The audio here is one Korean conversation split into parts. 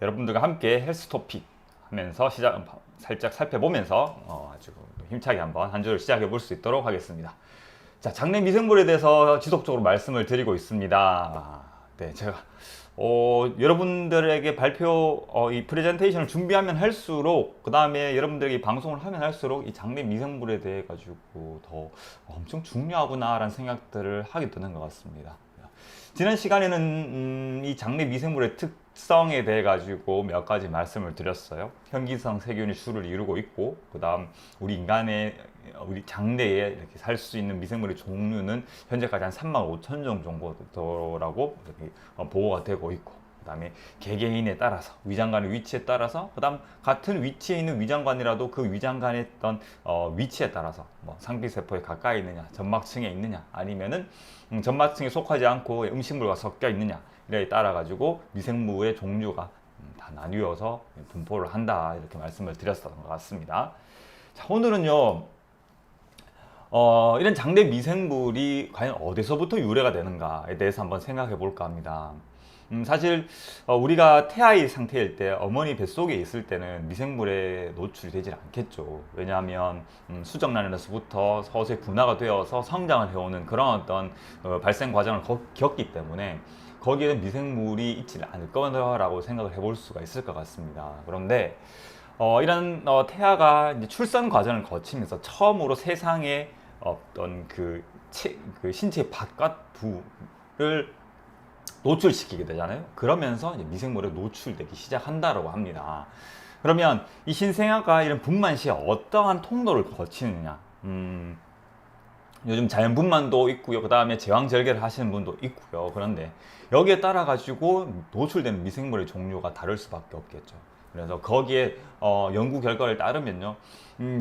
여러분들과 함께 헬스 토픽 하면서 살짝 살펴보면서 아주 힘차게 한번 한 주를 시작해 볼 수 있도록 하겠습니다. 자, 장내 미생물에 대해서 지속적으로 말씀을 드리고 있습니다. 네, 제가 여러분들에게 이 프레젠테이션을 준비하면 할수록, 그 다음에 여러분들에게 이 방송을 하면 할수록 이 장내 미생물에 대해 가지고 더 엄청 중요하구나라는 생각들을 하게 되는 것 같습니다. 지난 시간에는 이 장내 미생물의 특성에 대해 가지고 몇 가지 말씀을 드렸어요. 현기성 세균이 주를 이루고 있고, 그 다음 우리 장내에 이렇게 살 수 있는 미생물의 종류는 현재까지 한 35,000종 정도라고 보고가 되고 있고, 그 다음에 개개인에 따라서, 위장관의 위치에 따라서, 그 다음 같은 위치에 있는 위장관이라도 그 위장관의 어떤 위치에 따라서 뭐 상피세포에 가까이 있느냐, 점막층에 있느냐, 아니면은 점막층에 속하지 않고 음식물과 섞여 있느냐, 이에 따라 가지고 미생물의 종류가 다 나뉘어서 분포를 한다, 이렇게 말씀을 드렸던 것 같습니다. 자, 오늘은요, 이런 장내 미생물이 과연 어디서부터 유래가 되는가에 대해서 한번 생각해 볼까 합니다. 사실 우리가 태아의 상태일 때, 어머니 뱃속에 있을 때는 미생물에 노출이 되질 않겠죠. 왜냐하면 수정란에서부터 서서히 분화가 되어서 성장을 해오는 그런 어떤 발생 과정을 겪기 때문에 거기에는 미생물이 있지 않을 거라고 생각을 해볼 수가 있을 것 같습니다. 그런데 이런 태아가 이제 출산 과정을 거치면서 처음으로 세상에 어떤 그 신체 바깥부를 노출시키게 되잖아요. 그러면서 이제 미생물에 노출되기 시작한다라고 합니다. 그러면 이 신생아가 이런 분만 시에 어떠한 통로를 거치느냐? 요즘 자연분만도 있고요. 그 다음에 제왕절개를 하시는 분도 있고요. 그런데 여기에 따라 가지고 노출되는 미생물의 종류가 다를 수밖에 없겠죠. 그래서 거기에 연구 결과를 따르면요,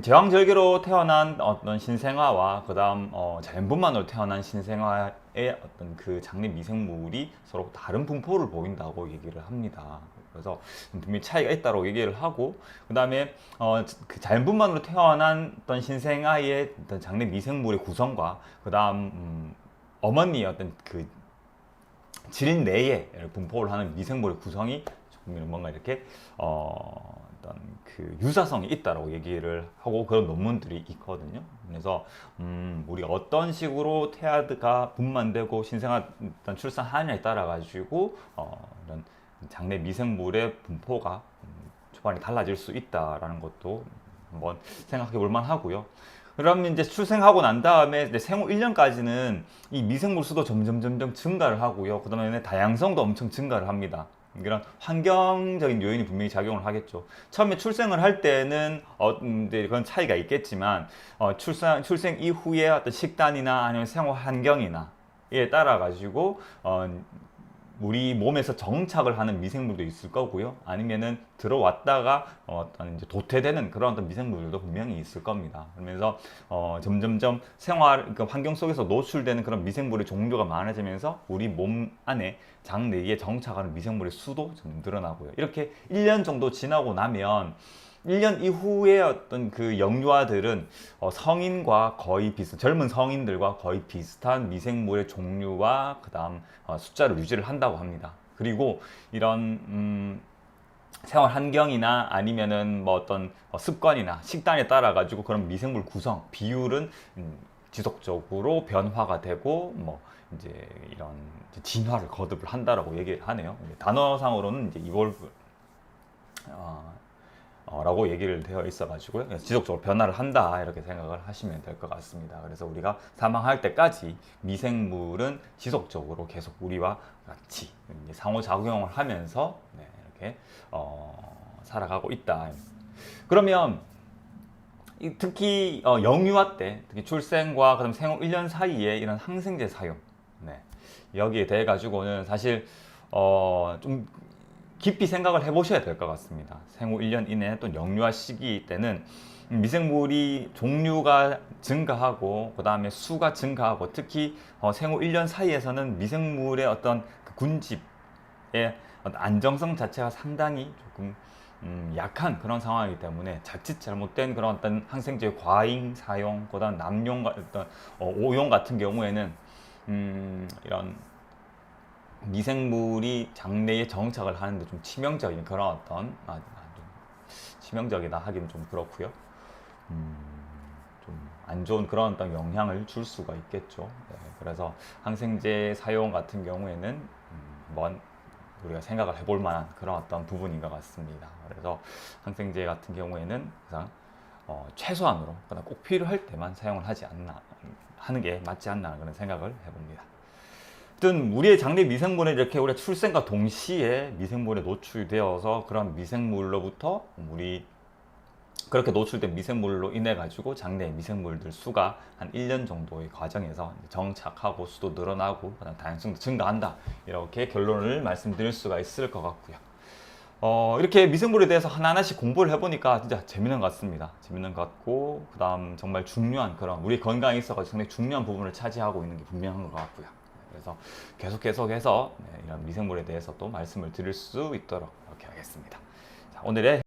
제왕절개로 태어난 어떤 신생아와 그 다음 자연분만으로 태어난 신생아의 어떤 그 장내 미생물이 서로 다른 분포를 보인다고 얘기를 합니다. 그래서 분명히 차이가 있다고 얘기를 하고, 그 다음에 그 자연분만으로 태어난 어떤 신생아의 어떤 장내 미생물의 구성과 그 다음 어머니의 어떤 그 질 내에 분포를 하는 미생물의 구성이 조금 뭔가 이렇게 어떤 그 유사성이 있다라고 얘기를 하고 그런 논문들이 있거든요. 그래서 우리가 어떤 식으로 태아가 분만되고 신생아 출산하느냐에 따라 가지고 이런 장내 미생물의 분포가 초반에 달라질 수 있다라는 것도 한번 생각해 볼 만하고요. 그러면 이제 출생하고 난 다음에 이제 생후 1년까지는 이 미생물 수도 점점 증가를 하고요. 그 다음에 다양성도 엄청 증가를 합니다. 이런 환경적인 요인이 분명히 작용을 하겠죠. 처음에 출생을 할 때는 이제 그런 차이가 있겠지만 출생 이후에 어떤 식단이나 아니면 생활 환경이나 에 따라 가지고 우리 몸에서 정착을 하는 미생물도 있을 거고요. 아니면은 들어왔다가 어떤 이제 도태되는 그런 어떤 미생물들도 분명히 있을 겁니다. 그러면서 점점점 그러니까 환경 속에서 노출되는 그런 미생물의 종류가 많아지면서 우리 몸 안에 장내에 정착하는 미생물의 수도 좀 늘어나고요. 이렇게 1년 정도 지나고 나면 1년 이후에 어떤 그 영유아들은 성인과 거의 젊은 성인들과 거의 비슷한 미생물의 종류와 그 다음 숫자를 유지를 한다고 합니다. 그리고 이런 생활 환경이나 아니면은 뭐 어떤 습관이나 식단에 따라 가지고 그런 미생물 구성 비율은 지속적으로 변화가 되고 뭐 이제 이런 진화를 거듭을 한다라고 얘기를 하네요. 단어상으로는 이제 이볼브 라고 얘기를 되어 있어 가지고요, 지속적으로 변화를 한다 이렇게 생각을 하시면 될 것 같습니다. 그래서 우리가 사망할 때까지 미생물은 지속적으로 계속 우리와 같이 상호작용을 하면서 이렇게 살아가고 있다. 그러면 특히 영유아 때, 특히 출생과 그다음 생후 1년 사이에 이런 항생제 사용, 여기에 대해 가지고는 사실 좀 깊이 생각을 해보셔야 될 것 같습니다. 생후 1년 이내 또 영유아 시기 때는 미생물이 종류가 증가하고 그 다음에 수가 증가하고, 특히 생후 1년 사이에서는 미생물의 어떤 그 군집의 어떤 안정성 자체가 상당히 조금 약한 그런 상황이기 때문에 자칫 잘못된 그런 어떤 항생제 과잉 사용, 그다음 남용, 어떤 오용 같은 경우에는 이런 미생물이 장내에 정착을 하는데 좀 치명적인 그런 어떤 좀 치명적이다 하기는 좀 그렇고요. 좀 안 좋은 그런 어떤 영향을 줄 수가 있겠죠. 네, 그래서 항생제 사용 같은 경우에는 한번 우리가 생각을 해볼 만한 그런 어떤 부분인 것 같습니다. 그래서 항생제 같은 경우에는 항상 최소한으로 꼭 필요할 때만 사용을 하는 게 맞지 않나 그런 생각을 해봅니다. 어쨌든 우리의 장내 미생물은 이렇게 우리가 출생과 동시에 미생물에 노출되어서 그런 미생물로부터 우리 그렇게 노출된 미생물로 인해 가지고 장내 미생물들 수가 한 1년 정도의 과정에서 정착하고 수도 늘어나고 다양성도 증가한다, 이렇게 결론을 말씀드릴 수가 있을 것 같고요. 이렇게 미생물에 대해서 하나하나씩 공부를 해보니까 진짜 재밌는 것 같습니다. 재밌는 것 같고, 그 다음 정말 중요한 그런 우리 건강에 있어서 상당히 중요한 부분을 차지하고 있는 게 분명한 것 같고요. 그래서 계속해서 이런 미생물에 대해서 또 말씀을 드릴 수 있도록 이렇게 하겠습니다. 자, 오늘의